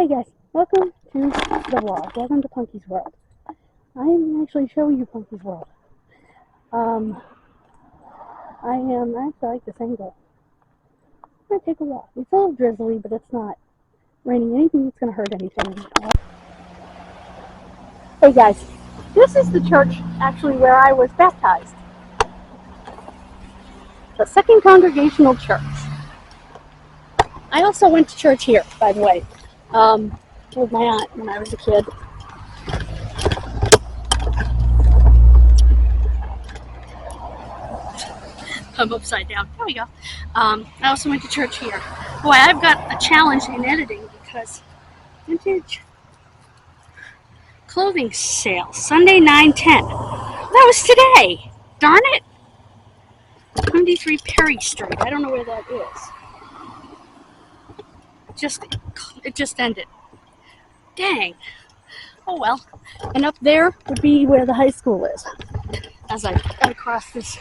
Hey guys, welcome to the vlog. Welcome to Punky's World. I'm actually showing you Punky's World. I actually like this angle. I'm gonna take a walk. It's a little drizzly, but it's not raining anything that's gonna hurt anything. Hey guys, this is the church actually where I was baptized. The Second Congregational Church. I also went to church here, by the way, with my aunt when I was a kid. I'm upside down. There we go. I also went to church here. Boy, I've got a challenge in editing because vintage clothing sale, Sunday 9/10. That was today. Darn it. 23 Perry Street. I don't know where that is. It just ended. Dang. Oh well. And up there would be where the high school is. As I got across this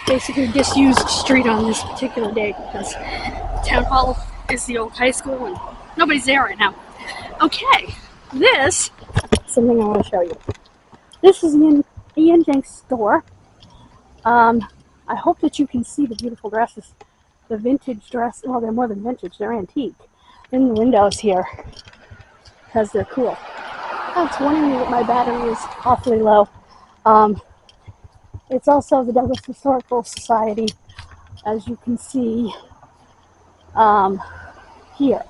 basically disused street on this particular day because Town Hall is the old high school and nobody's there right now. Okay, this is something I want to show you. This is Ian Jenks' store. I hope that you can see the beautiful dresses, the vintage dress. Well, they're more than vintage; they're antique. In the windows here because they're cool. I was wondering that my battery is awfully low. It's also the Douglas Historical Society, as you can see here.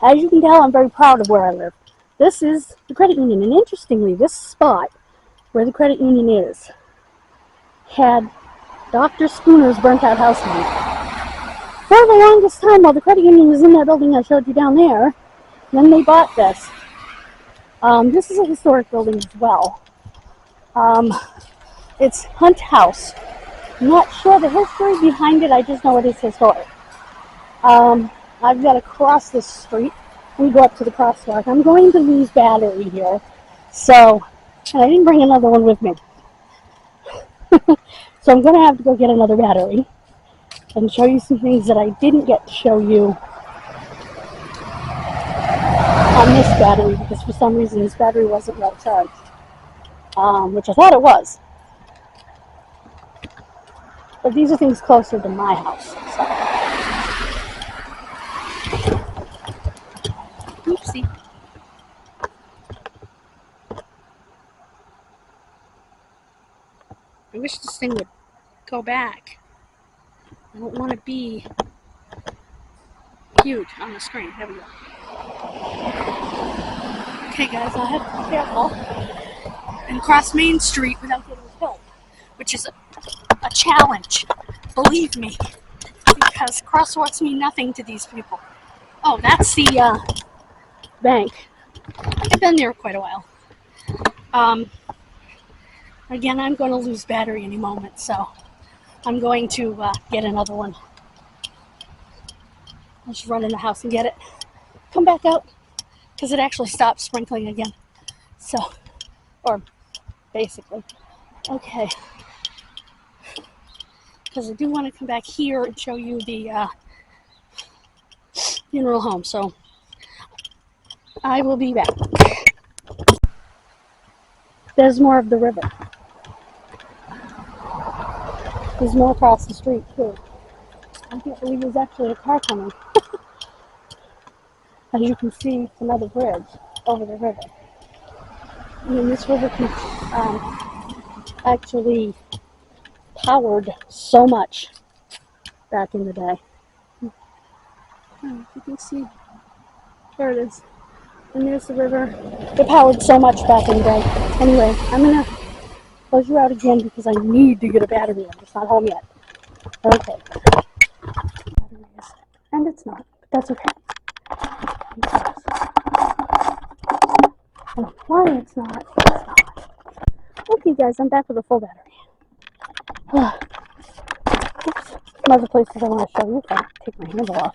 As you can tell, I'm very proud of where I live. This is the credit union, and interestingly, this spot where the credit union is had Dr. Spooner's burnt out house on it. For the longest time, while the credit union was in that building I showed you down there, then they bought this. This is a historic building as well. It's Hunt House. I'm not sure the history behind it, I just know it is historic. I've got to cross this street and go up to the crosswalk. I'm going to lose battery here, so, and I didn't bring another one with me. So I'm going to have to go get another battery and show you some things that I didn't get to show you on this battery because for some reason this battery wasn't well charged, which I thought it was. But these are things closer to my house. So. Oopsie. I wish this thing would go back. I don't want to be huge on the screen. There we go. Okay guys, I have to be careful and cross Main Street without getting killed, which is a challenge, believe me, because crosswalks mean nothing to these people. Oh, that's the bank. I've been there quite a while. Again, I'm going to lose battery any moment, so I'm going to get another one. I'll just run in the house and get it. Come back out, because it actually stopped sprinkling again. So, or basically. Okay. Because I do want to come back here and show you the funeral home. So, I will be back. There's more of the river. There's more across the street, too. I can't believe there's actually a car coming. As you can see, it's another bridge over the river. I mean, this river actually powered so much back in the day. Oh, you can see, there it is. And there's the river. It powered so much back in the day. Anyway, I'm going to close you out again because I need to get a battery. I'm just not home yet. Okay. And it's not, but that's okay. And why it's not, it's not. Okay guys, I'm back with a full battery. Oops. Some other places I want to show you if I take my handle off.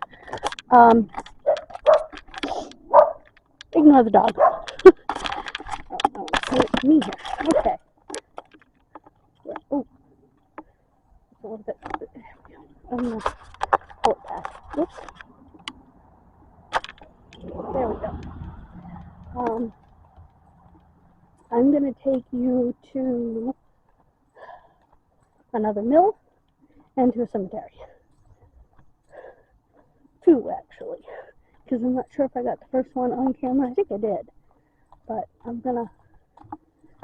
Ignore the dog. Oh, it's me here. Okay. Oh, it's a little bit. I'm going to pull it back. Whoops. to another mill and to a cemetery. 2 actually, because I'm not sure if I got the first one on camera. I think I did, but I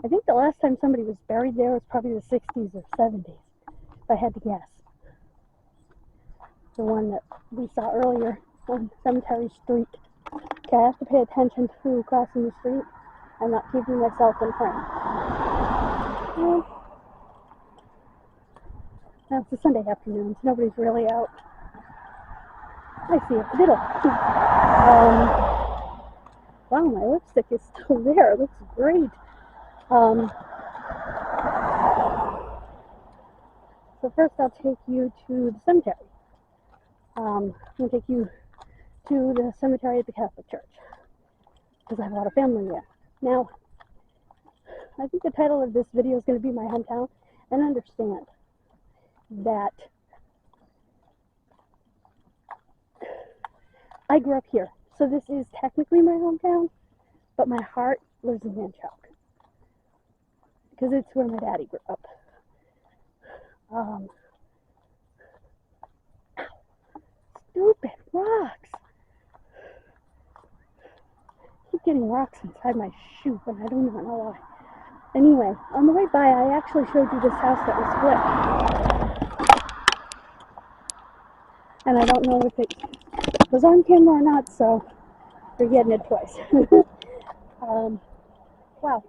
think the last time somebody was buried there was probably the 60s or 70s, if I had to guess. The one that we saw earlier on Cemetery Street. Okay, I have to pay attention to crossing the street and not keeping myself in frame. Now it's a Sunday afternoon, so nobody's really out. I see a fiddle. Wow, my lipstick is still there. It looks great. So first I'll take you to the cemetery. I'm going to take you to the cemetery at the Catholic Church, because I have a lot of family there. Now, I think the title of this video is going to be My Hometown, and understand that I grew up here, so this is technically my hometown, but my heart lives in Manchoc, because it's where my daddy grew up. Stupid rocks! I keep getting rocks inside my shoe, and I don't even know why. Anyway, on the way by, I actually showed you this house that was split. And I don't know if it was on camera or not, so you're getting it twice. Wow,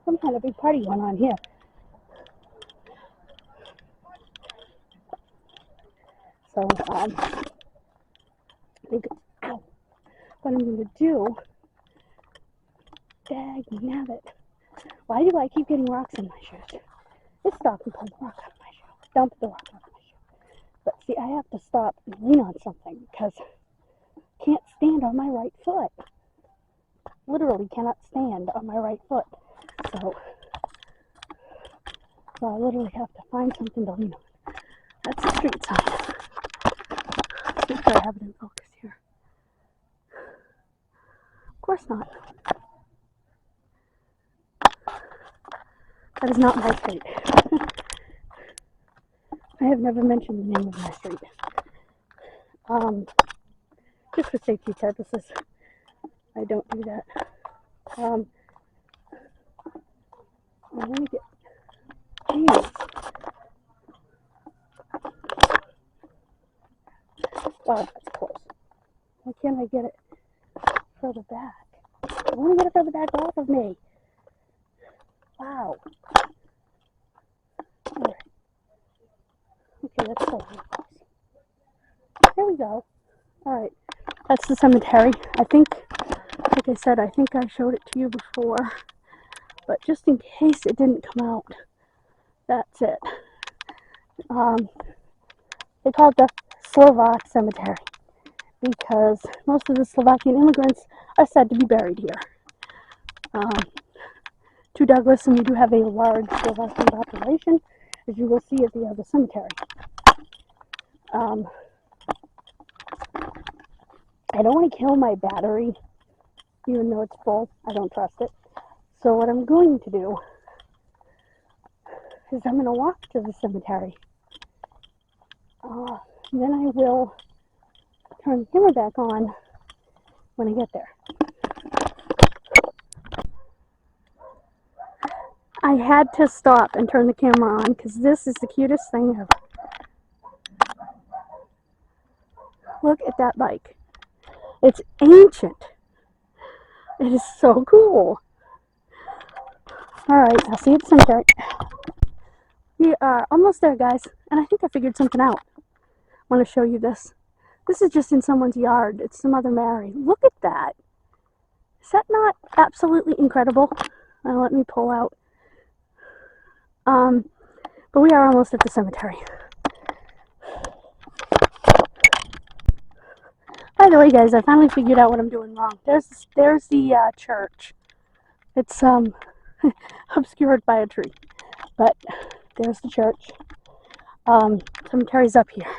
some kind of big party going on here. So, I think what I'm going to do, dagnabbit, why do I keep getting rocks in my shoes? Just stop and pull the rock out of my shoe. Don't put the rock out of my shoe. But see, I have to stop and lean on something because I can't stand on my right foot. Literally cannot stand on my right foot. So I literally have to find something to lean on. That's the street sign. Let's make sure I have it in focus here. Of course not. That is not my street. I have never mentioned the name of my street. Just for safety purposes, I don't do that. I'm gonna get. Geez. Wow, that's close. Why can't I get it further back? I want to get it further back off of me. Wow. Alright. Okay, that's so close. There we go. Alright. That's the cemetery. I think, like I said, I think I showed it to you before. But just in case it didn't come out, that's it. They call it the Slovak Cemetery because most of the Slovakian immigrants are said to be buried here. To Douglas, and we do have a large Slovakian population, as you will see at the other cemetery. I don't want to kill my battery, even though it's full. I don't trust it. So what I'm going to do is I'm going to walk to the cemetery. Then I will turn the camera back on when I get there. I had to stop and turn the camera on because this is the cutest thing ever. Look at that bike. It's ancient. It is so cool. Alright, I'll see you at the cemetery. We are almost there, guys, and I think I figured something out. I want to show you this. This is just in someone's yard. It's the Mother Mary. Look at that. Is that not absolutely incredible? Let me pull out. But we are almost at the cemetery. By the way, guys, I finally figured out what I'm doing wrong. There's the church. It's obscured by a tree, but there's the church. Cemetery's up here.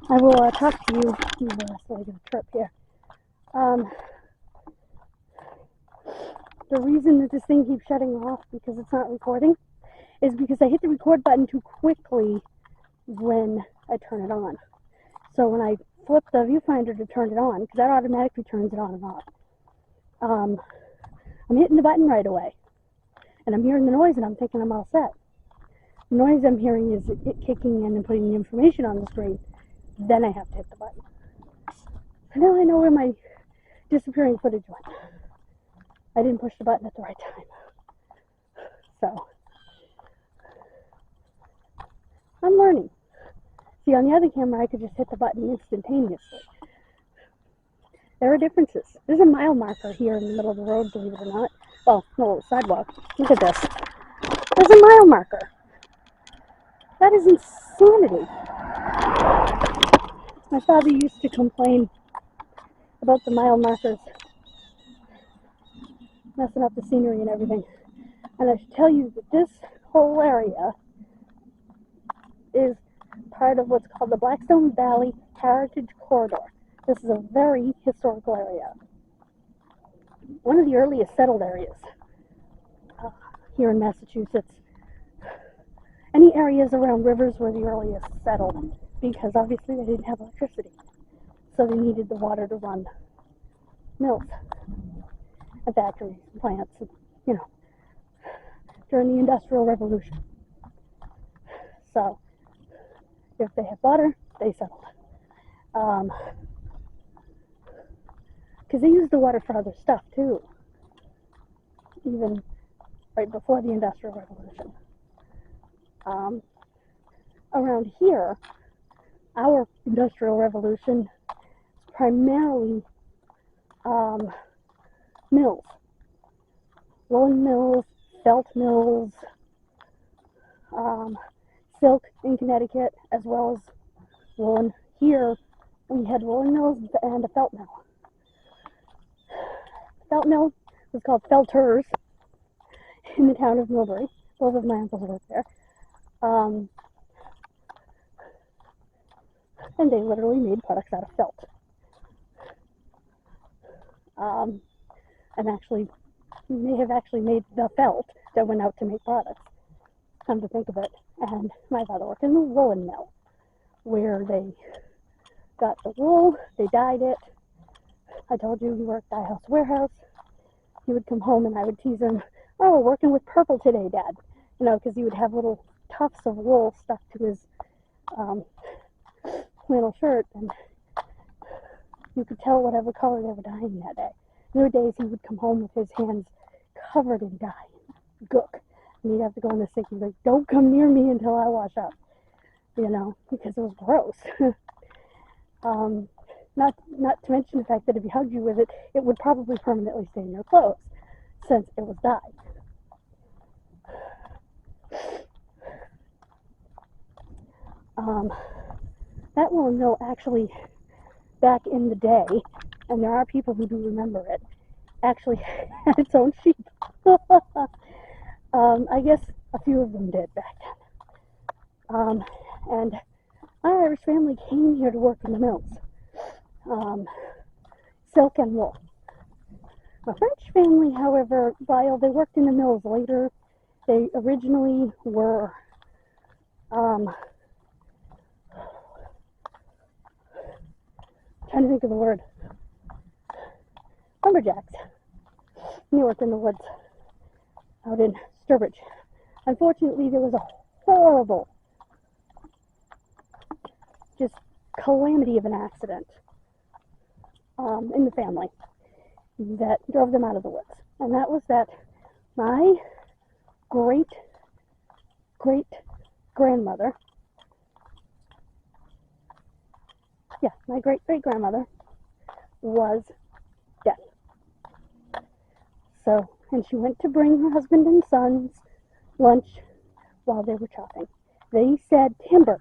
I will talk to you the last leg of the trip here. the reason that this thing keeps shutting off because it's not recording is because I hit the record button too quickly when I turn it on. So when I flip the viewfinder to turn it on, because that automatically turns it on and off, I'm hitting the button right away. And I'm hearing the noise and I'm thinking I'm all set. The noise I'm hearing is it kicking in and putting the information on the screen. Then I have to hit the button. So now I know where my disappearing footage went. I didn't push the button at the right time. So, I'm learning. See, on the other camera, I could just hit the button instantaneously. There are differences. There's a mile marker here in the middle of the road, believe it or not. Well, no, sidewalk. Look at this. There's a mile marker. That is insanity. My father used to complain about the mile markers messing up the scenery and everything. And I should tell you that this whole area is part of what's called the Blackstone Valley Heritage Corridor. This is a very historical area. One of the earliest settled areas here in Massachusetts. Any areas around rivers were the earliest settled because obviously they didn't have electricity. So they needed the water to run mills and factories and plants, and, you know, during the Industrial Revolution. So if they had water, they settled. Because they used the water for other stuff too, even right before the Industrial Revolution. Around here, our Industrial Revolution is primarily mills. Woolen mills, felt mills, silk in Connecticut, as well as woolen. Here, we had woolen mills and a felt mill. Felt mill was called Felters in the town of Millbury. Both of my uncles worked there. And they literally made products out of felt. And actually, may have actually made the felt that went out to make products. Come to think of it. And my father worked in the woolen mill, where they got the wool, they dyed it. I told you he worked dye house warehouse. He would come home and I would tease him, "Oh, working with purple today, Dad." You know, because he would have little tufts of wool stuck to his flannel shirt, and you could tell whatever color they were dyeing that day. There were days he would come home with his hands covered in dye, gook, and he'd have to go in the sink and be like, "Don't come near me until I wash up," you know, because it was gross. Not to mention the fact that if he hugged you with it, it would probably permanently stain your clothes, since it was dyed. That woolen mill actually, back in the day, and there are people who do remember it, actually had its own sheep. I guess a few of them did back then. And my Irish family came here to work in the mills. Silk and wool. My French family, however, while they worked in the mills later, they originally were trying to think of the word. Lumberjacks. They worked in the woods out in Sturbridge. Unfortunately, there was a horrible, just calamity of an accident in the family that drove them out of the woods. And that was that my great-great-grandmother, my great-great-grandmother was dead. So, and she went to bring her husband and son's lunch while they were chopping. They said timber,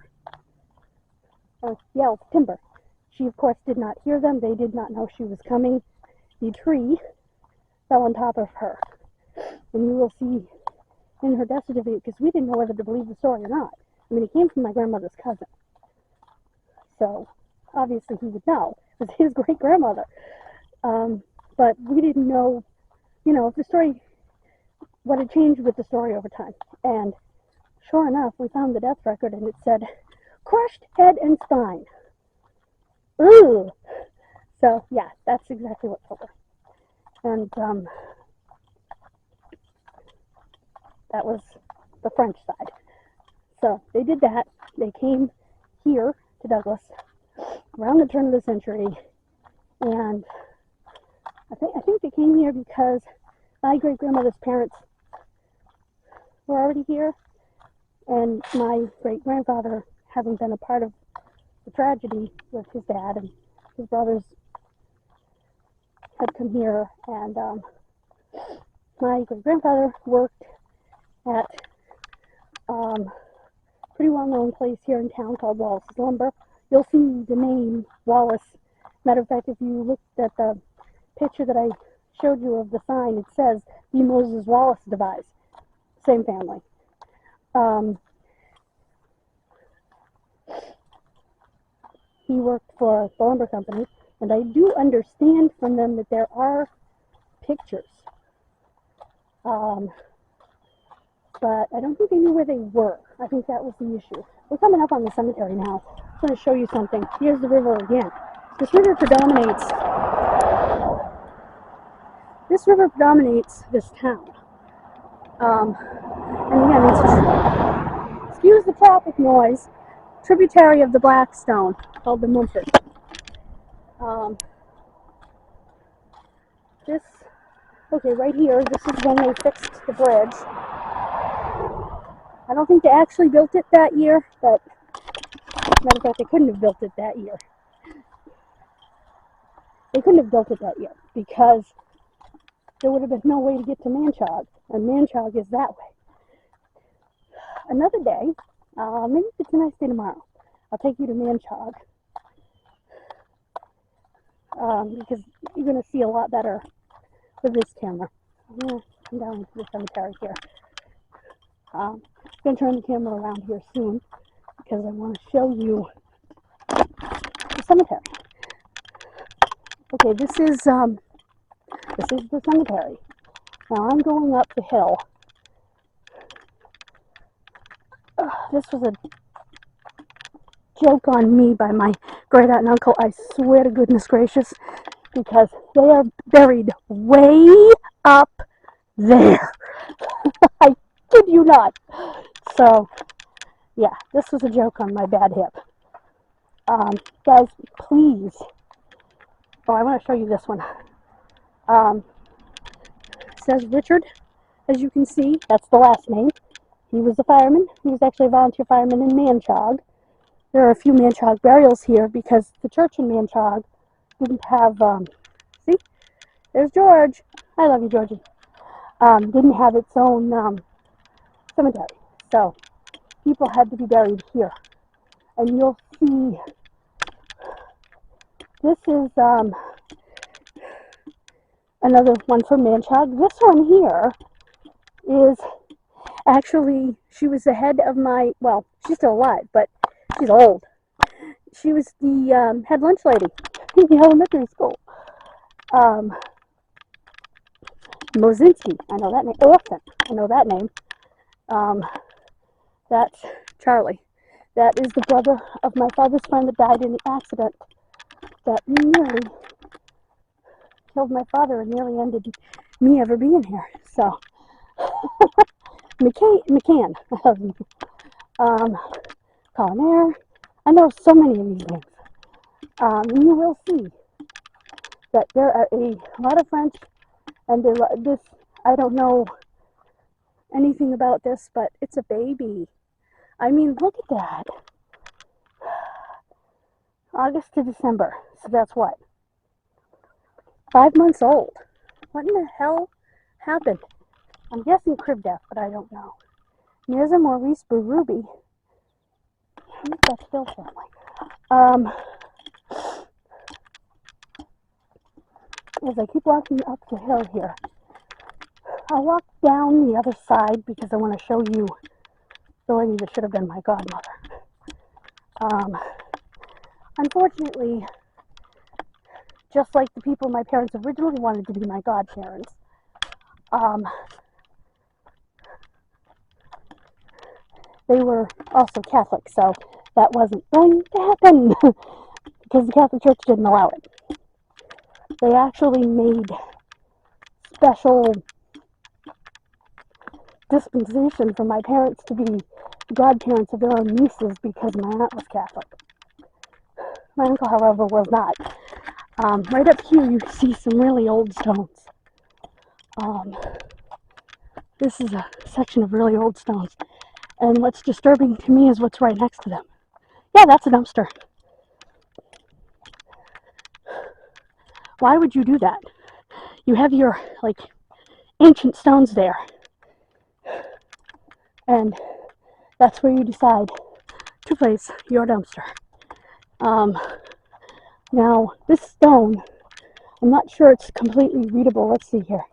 or yelled timber. She, of course, did not hear them. They did not know she was coming. The tree fell on top of her. And you will see in her death certificate, because we didn't know whether to believe the story or not. I mean, it came from my grandmother's cousin. So, obviously he would know. It was his great-grandmother. But we didn't know you know, if the story, what had changed with the story over time. And sure enough, we found the death record, and it said, crushed head and spine. Ooh! So, yeah, that's exactly what killed her. And that was the French side. So, they did that. They came here to Douglas around the turn of the century, and I think they came here because my great-grandmother's parents were already here, and my great-grandfather, having been a part of the tragedy with his dad and his brothers, had come here, and my great-grandfather worked at a pretty well-known place here in town called Wallace's Lumber. You'll see the name Wallace. Matter of fact, if you looked at the picture that I showed you of the sign, it says the Moses Wallace device. Same family. He worked for the lumber company, and I do understand from them that there are pictures. But I don't think they knew where they were. I think that was the issue. We're coming up on the cemetery now. I'm going to show you something. Here's the river again. This river predominates this town. And again, it's, excuse the traffic noise, tributary of the Blackstone, called the Mumford. Okay, right here, this is when they fixed the bridge. I don't think they actually built it that year, but matter of fact, they couldn't have built it that year. They couldn't have built it that year because there would have been no way to get to Manchog, and Manchog is that way. Another day, maybe if it's a nice day tomorrow, I'll take you to Manchog, because you're going to see a lot better with this camera. I'm going to come down to the cemetery here. I'm going to turn the camera around here soon because I want to show you the cemetery. Okay, this is the cemetery. Now I'm going up the hill. This was a joke on me by my great aunt and uncle, I swear to goodness gracious, because they are buried way up there. I kid you not. So, yeah, this was a joke on my bad hip. Guys, please. Oh, I want to show you this one. It says Richard, as you can see. That's the last name. He was a fireman. He was actually a volunteer fireman in Manchog. There are a few Manchog burials here because the church in Manchog didn't have, see? There's George. I love you, Georgie. Didn't have its own cemetery. So, people had to be buried here. And you'll see, this is another one from Manchog. This one here is actually, she was the head of my, well, she's still alive, but she's old. She was the head lunch lady in the elementary school. Mozinski, I know that name. Orphan, I know that name. That's Charlie. That is the brother of my father's friend that died in the accident that nearly killed my father and nearly ended me ever being here. So, McCann, I love you. Colinaire, I know so many of these names. And you will see that there are a lot of French, and this, I don't know anything about this, but it's a baby. I mean, look at that. August to December, so that's what? 5 months old. What in the hell happened? I'm guessing crib death, but I don't know. Mirza Maurice Barubi. I think that's Phil family. As I keep walking up the hill here, I'll walk down the other side because I want to show you the lady that should have been my godmother. Unfortunately, just like the people my parents originally wanted to be my godparents, They were also Catholic, so that wasn't going to happen because the Catholic Church didn't allow it. They actually made special dispensation for my parents to be godparents of their own nieces because my aunt was Catholic. My uncle, however, was not. Right up here, you see some really old stones. This is a section of really old stones. And what's disturbing to me is what's right next to them. Yeah, that's a dumpster. Why would you do that? You have your, like, ancient stones there. And that's where you decide to place your dumpster. Now, this stone, I'm not sure it's completely readable. Let's see here.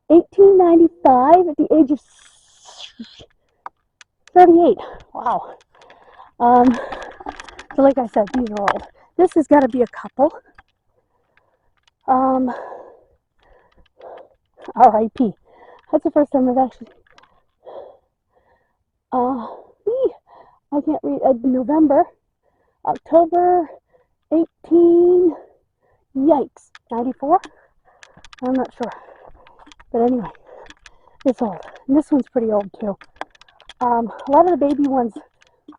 1895 at the age of 38. Wow. So like I said, these are old. This has got to be a couple. R.I.P. That's the first time I've actually. I can't read. November, October, 18. Yikes, 94. I'm not sure, but anyway, it's old. And this one's pretty old too. A lot of the baby ones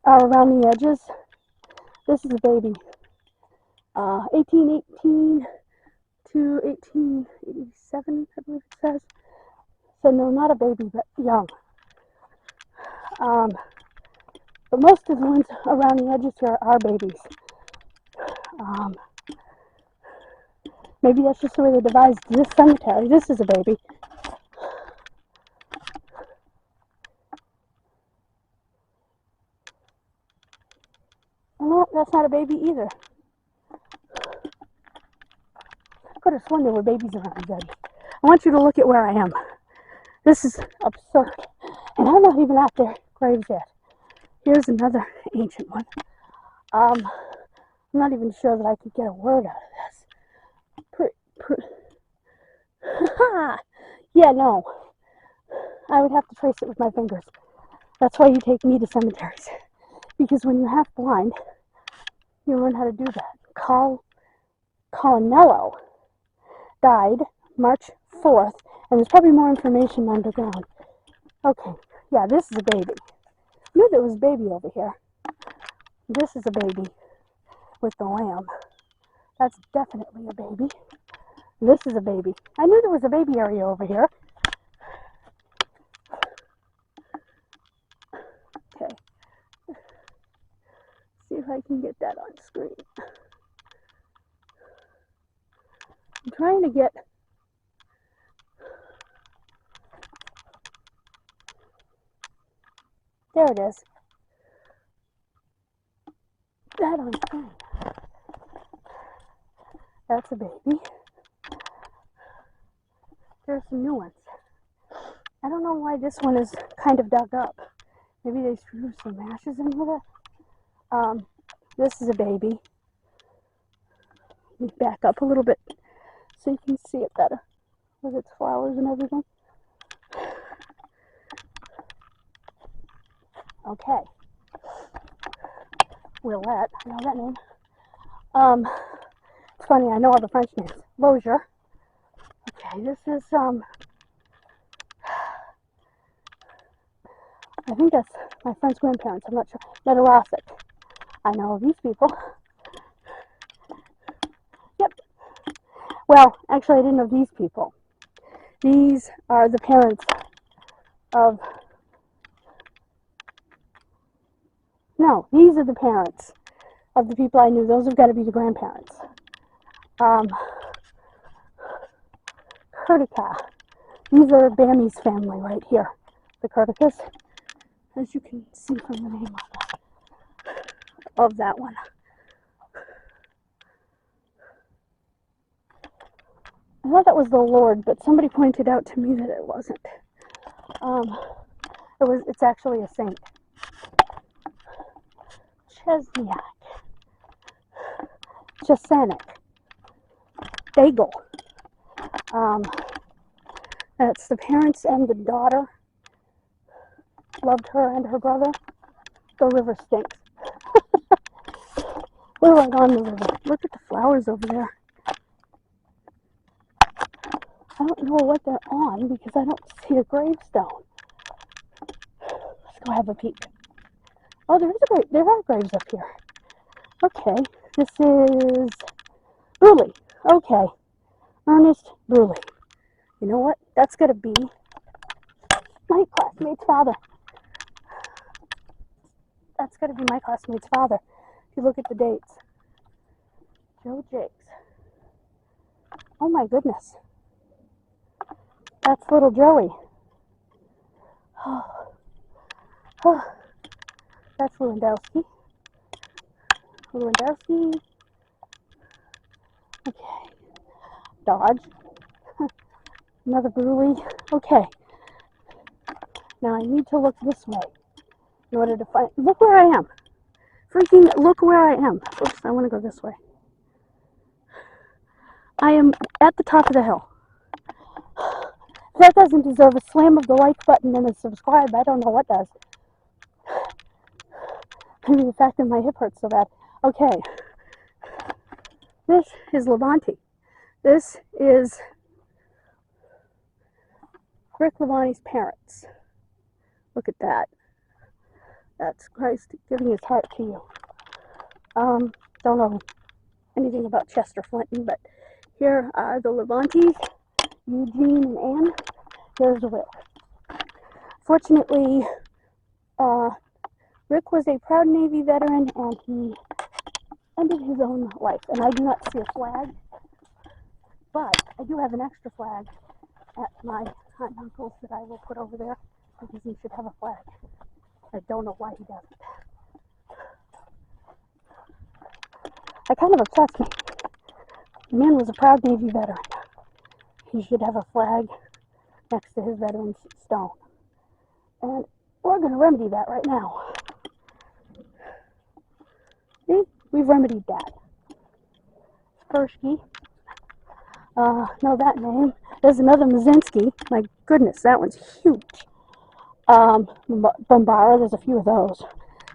are around the edges. This is a baby. 1818 to 1887, I believe it says. So no, not a baby, but young. But most of the ones around the edges here are babies. Maybe that's just the way they devised this cemetery. This is a baby. No, that's not a baby either. I could have sworn there were babies around these edges. I want you to look at where I am. This is absurd. And I'm not even at their graves yet. Here's another ancient one. I'm not even sure that I could get a word out of this. Yeah, no. I would have to trace it with my fingers. That's why you take me to cemeteries. Because when you're half blind, you learn how to do that. Colonello died March 4th, and there's probably more information underground. Okay, yeah, this is a baby. I knew there was a baby over here. This is a baby with the lamb. That's definitely a baby. This is a baby. I knew there was a baby area over here. Okay. See if I can get that on screen. I'm trying to get there it is. That on screen. That's a baby. There's some new ones. I don't know why this one is kind of dug up. Maybe they threw some ashes in with it. This is a baby. Let me back up a little bit so you can see it better with its flowers and everything. Okay. Willette, I know that name. It's funny, I know all the French names. Lozier. Okay, this is, I think that's my friend's grandparents, I'm not sure. Nedorosic. I know these people. Yep. Well, actually, I didn't know these people. These are the parents of... No, these are the parents of the people I knew. Those have got to be the grandparents. Curtica. These are Bammy's family right here. The Curticas. As you can see from the name of that one. I thought that was the Lord, but somebody pointed out to me that it wasn't. It's actually a saint. Chesniak. Chesanik. Bagel. That's the parents and the daughter. Loved her and her brother. The river stinks. We're right on the river. Look at the flowers over there. I don't know what they're on because I don't see a gravestone. Let's go have a peek. Oh, there are graves up here. Okay, this is Bruley. Okay, Ernest Bruley. You know what? That's gonna be my classmate's father. That's gonna be my classmate's father. If you look at the dates. VJEXY. Oh my goodness. That's little Joey. Oh, that's Lewandowski. Okay. Dodge. Another Bruley. Okay. Now I need to look this way in order to find. Look where I am. Freaking look where I am. Oops, I want to go this way. I am at the top of the hill. That doesn't deserve a slam of the like button and a subscribe. I don't know what does. Maybe the fact that my hip hurts so bad. Okay. This is Levante. This is Rick Levante's parents. Look at that. That's Christ giving his heart to you. Don't know anything about Chester Flinton, but here are the Levantes, Eugene and Anne. Here's Rick. Fortunately, Rick was a proud Navy veteran and he ended his own life. And I do not see a flag, but I do have an extra flag at my aunt and uncle's that I will put over there because he should have a flag. I don't know why he doesn't. That kind of upsets me. The man was a proud Navy veteran. He should have a flag next to his veteran's stone. And we're going to remedy that right now. See? We've remedied that. Persky. Know that name. There's another Mazinski. My goodness, that one's huge. Bombara, there's a few of those.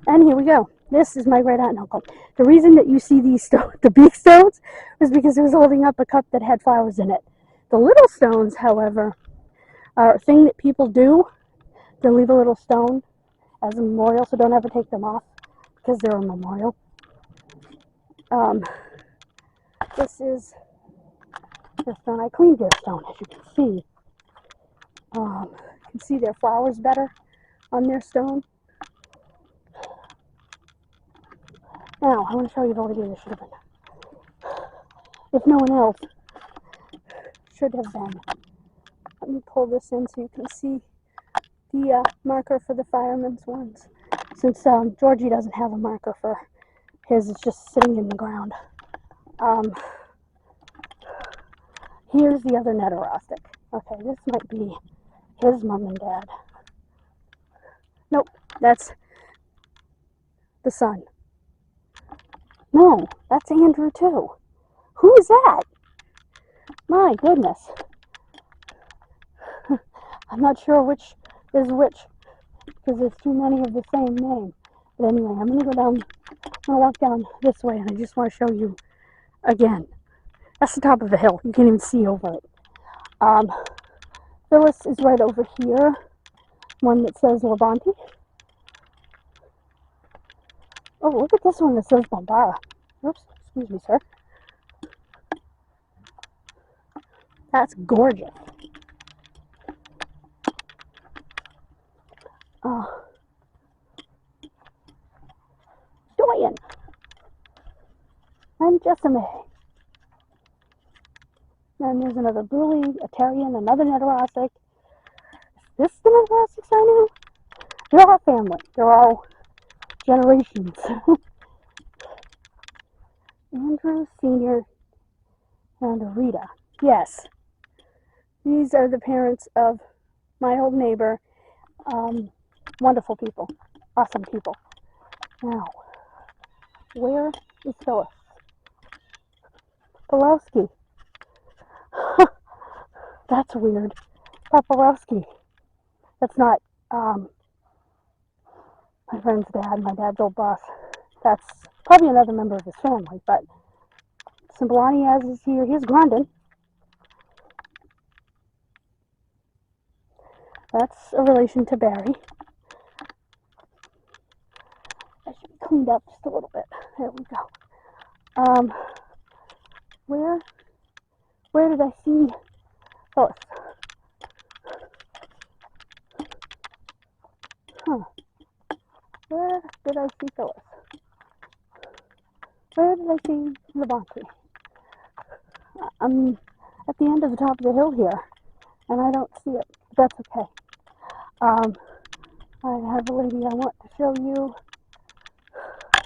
And here we go. This is my great aunt and uncle. The reason that you see these the big stones was because it was holding up a cup that had flowers in it. The little stones, however, are a thing that people do. They leave a little stone as a memorial, so don't ever take them off because they're a memorial. This is the stone. I cleaned their stone, as you can see. You can see their flowers better on their stone. Now, I want to show you the lady that should have been. If no one else should have been. Let me pull this in so you can see the marker for the fireman's ones. Since Georgie doesn't have a marker for his, it's just sitting in the ground. Here's the other Netarostic. Okay, this might be his mom and dad. Nope, that's the son. No, that's Andrew too. Who is that? My goodness. I'm not sure which is which because there's too many of the same name. But anyway, I'm gonna walk down this way, and I just want to show you again. That's the top of the hill. You can't even see over it. Phyllis is right over here. One that says Levante. Oh, look at this one that says Bombara. Oops, excuse me, sir. That's gorgeous. Doyen. And Jessame. And there's another Bruley, a Terrian, another Netarostic. Is this the Netarosics I knew? They're all family. They're all generations. Andrew Sr. and Rita. Yes. These are the parents of my old neighbor. Wonderful people. Awesome people. Now, where is Phyllis? Pulowski. That's weird. Paparovsky. That's not my friend's dad, my dad's old boss. That's probably another member of his family, but Simbolani as is here. Here's Grandin. That's a relation to Barry. I should be cleaned up just a little bit. There we go. Where did I see Phyllis? Huh. Where did I see Phyllis? Where did I see Levante? I'm at the end of the top of the hill here, and I don't see it. But that's okay. I have a lady I want to show you. I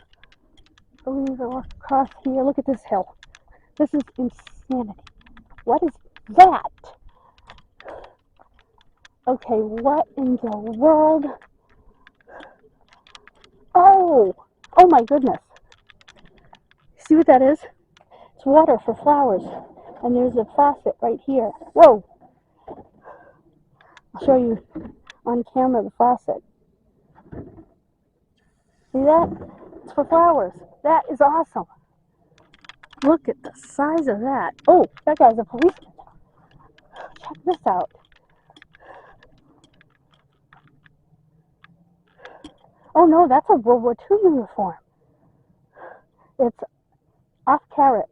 believe I walk across here. Look at this hill. This is insanity. What is that? Okay, what in the world? Oh my goodness. See what that is? It's water for flowers. And there's a faucet right here. Whoa! I'll show you on camera the faucet. See that? It's for flowers. That is awesome. Look at the size of that. Oh, that guy's a policeman. Check this out. Oh no, that's a World War II uniform. It's off-correct.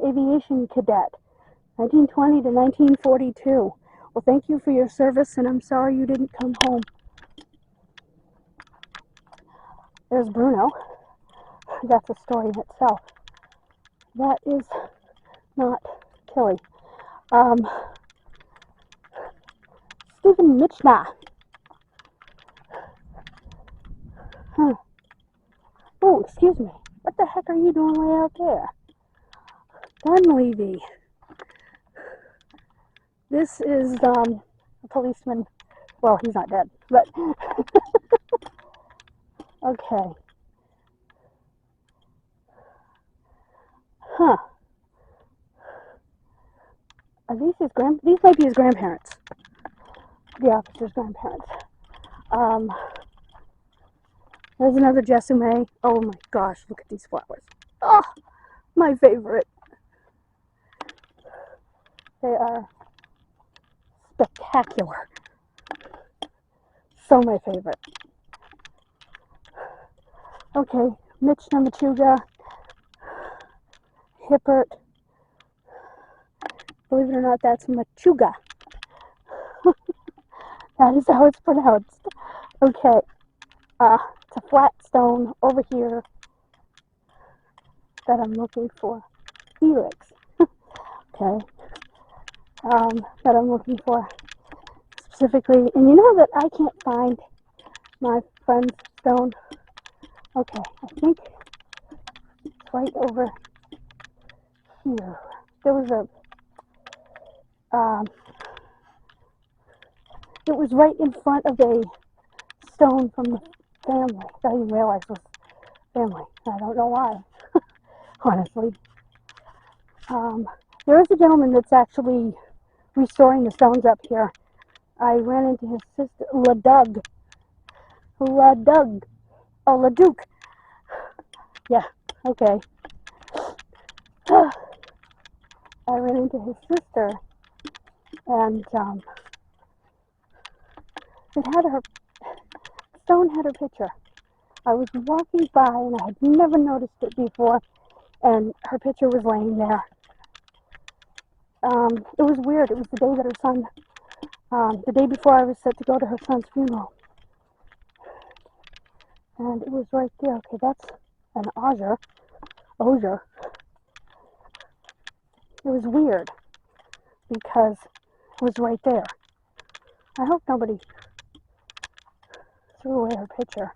Aviation cadet, 1920 to 1942. Well, thank you for your service, and I'm sorry you didn't come home. There's Bruno. That's a story in itself. That is not Tilly. Stephen Mitchna. Huh. Oh, excuse me. What the heck are you doing way out there? Dunleavy. This is a policeman. Well, he's not dead, but okay. Huh. Are these his these might be his grandparents. The officer's grandparents. There's another Jessume. Oh my gosh, look at these flowers. Oh, my favorite. They are spectacular. So my favorite. Okay, Mitch Namachuga, Hippert. Believe it or not, that's Machuga. That is how it's pronounced. Okay, it's a flat stone over here that I'm looking for. Felix. Okay. That I'm looking for specifically. And you know that I can't find my friend's stone? Okay, I think it's right over here. There was a, it was right in front of a stone from the family. I didn't realize it was family. I don't know why, honestly. There is a gentleman that's actually restoring the stones up here. I ran into his sister, LaDuke. Oh, LaDuke. Yeah, okay. I ran into his sister, and stone had her picture. I was walking by, and I had never noticed it before, and her picture was laying there. It was weird. It was the day that her son, the day before I was set to go to her son's funeral. And it was right there. Okay, that's an osier. It was weird because it was right there. I hope nobody threw away her picture,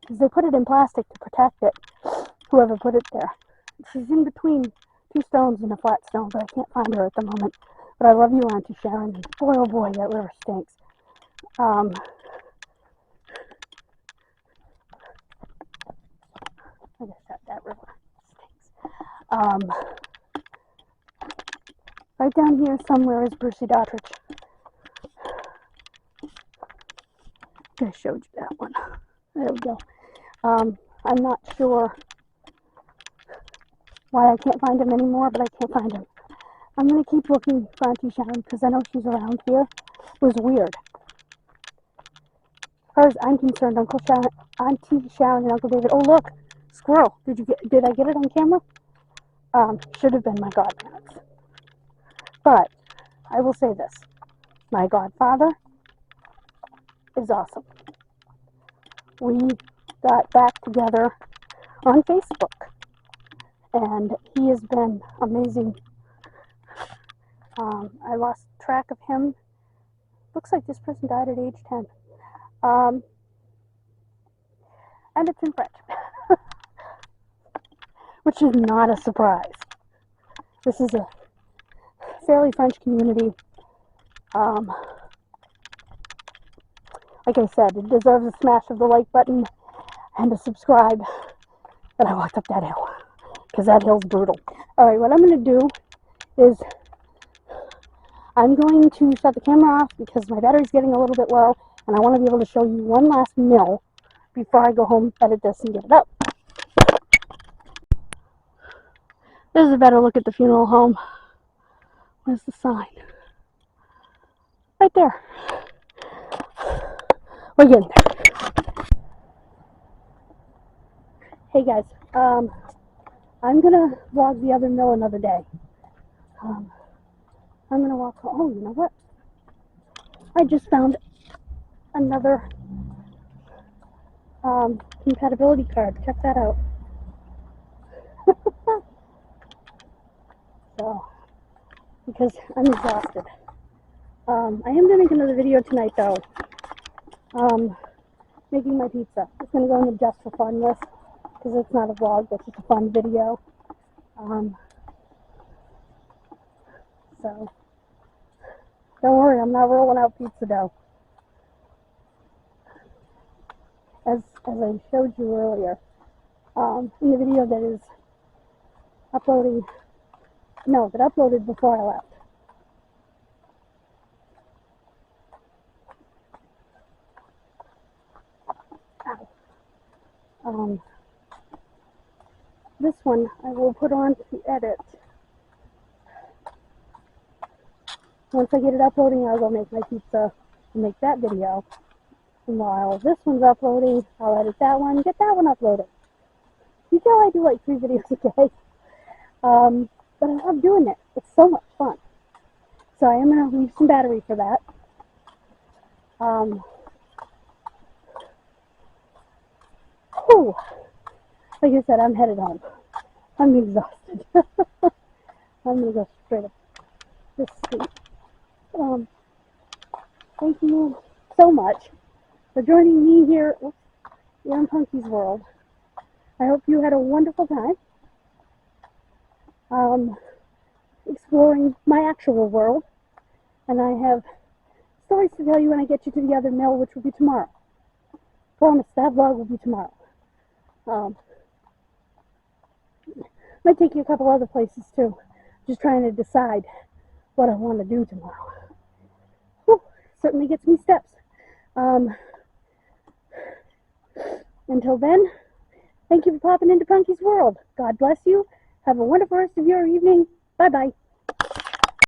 because they put it in plastic to protect it, whoever put it there. She's in between two stones and a flat stone, but I can't find her at the moment. But I love you, Auntie Sharon. Boy, oh boy, that river stinks. I guess that river stinks. Right down here somewhere is Brucey Dottridge. I showed you that one. There we go. I'm not sure why I can't find him anymore, but I can't find him. I'm going to keep looking for Auntie Sharon because I know she's around here. It was weird. As far as I'm concerned, Auntie Sharon and Uncle David. Oh, look, squirrel. Did I get it on camera? Should have been my godparents. But I will say this. My godfather is awesome. We got back together on Facebook, and he has been amazing. I lost track of him. Looks like this person died at age 10. And it's in French, which is not a surprise. This is a fairly French community. Like I said, it deserves a smash of the like button and a subscribe. But I walked up that hill because that hill's brutal. Alright, what I'm going to do is I'm going to shut the camera off because my battery's getting a little bit low and I want to be able to show you one last mill before I go home, edit this, and get it up. This is a better look at the funeral home. Where's the sign? Right there. We're getting there. Hey guys, I'm gonna vlog the other mill another day. I'm gonna walk home. Oh, you know what? I just found another compatibility card. Check that out. So, because I'm exhausted. I am gonna make another video tonight though. Making my pizza. It's gonna go in the just for fun list because it's not a vlog, but it's a fun video. So don't worry, I'm not rolling out pizza dough. As I showed you earlier, in the video that is uploaded before I left. This one I will put on to edit. Once I get it uploading, I'll go make my pizza and make that video. And while this one's uploading, I'll edit that one, get that one uploaded. You know I do like 3 videos a day. But I love doing it. It's so much fun. So I am going to leave some battery for that. Like I said, I'm headed home. I'm exhausted. I'm going to go straight up this street. Thank you so much for joining me here in Punky's World. I hope you had a wonderful time exploring my actual world. And I have stories to tell you when I get you to the other mill, which will be tomorrow. Promise, that vlog will be tomorrow. Might take you a couple other places too. Just trying to decide what I want to do tomorrow. Whew, certainly gets me steps. Until then, thank you for popping into Punky's World. God bless you. Have a wonderful rest of your evening. Bye-bye.